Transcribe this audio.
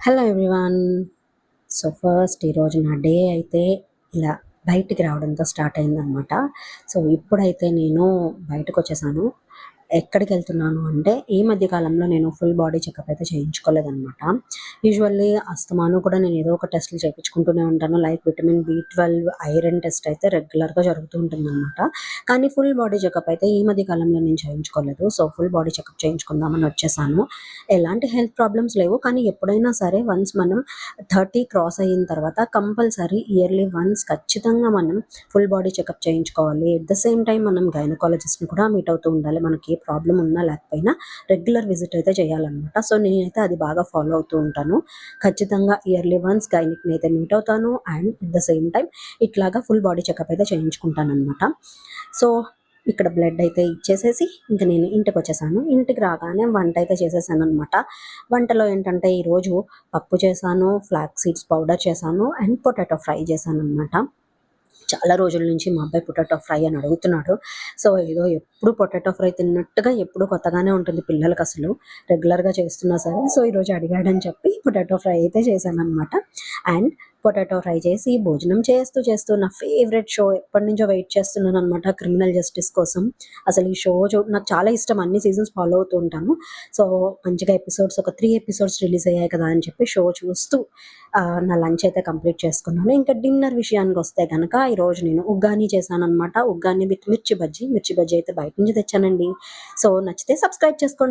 Hello everyone. So first ఈరోజు నా day అయితే ఇలా బయటికి రావడంతో స్టార్ట్ అయిందనమాట. సో ఇప్పుడైతే నేను బయటకు వచ్చేసాను. ఎక్కడికి వెళ్తున్నాను అంటే ఈ మధ్య కాలంలో నేను ఫుల్ బాడీ చెకప్ అయితే చేయించుకోలేదనమాట. యూజువల్లీ అస్తమాను కూడా నేను ఏదో ఒక టెస్టులు చేయించుకుంటూనే ఉంటాను. Like vitamin B12, iron test అయితే రెగ్యులర్గా జరుగుతూ ఉంటుందన్నమాట. కానీ ఫుల్ బాడీ చెకప్ అయితే ఈ మధ్య కాలంలో నేను చేయించుకోలేదు. సో ఫుల్ బాడీ చెకప్ చేయించుకుందామని వచ్చేసాను. ఎలాంటి హెల్త్ ప్రాబ్లమ్స్ లేవు, కానీ ఎప్పుడైనా సరే వన్స్ మనం 30 క్రాస్ అయిన తర్వాత కంపల్సరీ ఇయర్లీ వన్స్ ఖచ్చితంగా మనం ఫుల్ బాడీ చెకప్ చేయించుకోవాలి. ఎట్ ద సేమ్ టైం మనం గైనకాలజిస్ట్ని కూడా మీట్ అవుతూ ఉండాలి. మనకి ఏ ప్రాబ్లం ఉన్నా లేకపోయినా రెగ్యులర్ విజిట్ అయితే చేయాలన్నమాట. సో నేనైతే అది బాగా ఫాలో అవుతూ ఉంటాను. ఖచ్చితంగా ఇయర్లీ వన్స్ గైనిక్ని అయితే మీట్ అవుతాను and at the same time ఇట్లాగా ఫుల్ బాడీ చెకప్ అయితే చేయించుకుంటాను అనమాట. సో ఇక్కడ బ్లడ్ అయితే ఇచ్చేసేసి ఇంకా నేను ఇంటికి వచ్చేసాను. ఇంటికి రాగానే వంట అయితే చేసేసాను అనమాట. వంటలో ఏంటంటే ఈరోజు పప్పు చేశాను, ఫ్లాక్స్ సీడ్స్ పౌడర్ చేశాను అండ్ పొటాటో ఫ్రై చేశాను అనమాట. చాలా రోజుల నుంచి మా అబ్బాయి పొటాటో ఫ్రై అని అడుగుతున్నాడు. సో ఏదో ఎప్పుడు పొటాటో ఫ్రై తిన్నట్టుగా ఎప్పుడు కొత్తగానే ఉంటుంది పిల్లలకి, అసలు రెగ్యులర్గా చేస్తున్నా సరే. సో ఈరోజు అడిగాడని చెప్పి పొటాటో ఫ్రై అయితే చేశాను అనమాట. అండ్ పొటాటో ఫ్రై చేసి భోజనం చేస్తూ చేస్తూ నా ఫేవరెట్ షో ఎప్పటి నుంచో వెయిట్ చేస్తున్నాను అనమాట, క్రిమినల్ జస్టిస్ కోసం. అసలు ఈ షో నాకు చాలా ఇష్టం, అన్ని సీజన్స్ ఫాలో అవుతూ ఉంటాను. సో మంచిగా ఎపిసోడ్స్ ఒక 3 ఎపిసోడ్స్ రిలీజ్ అయ్యాయి కదా అని చెప్పి షో చూస్తూ నా లంచ్ అయితే కంప్లీట్ చేసుకున్నాను. ఇంకా డిన్నర్ విషయానికి వస్తే కనుక ఈరోజు నేను ఉగ్గాని చేశాను అనమాట. ఉగ్గాని విత్ మిర్చి బజ్జీ అయితే బయట నుంచి తెచ్చానండి. సో నచ్చితే సబ్స్క్రైబ్ చేసుకోండి.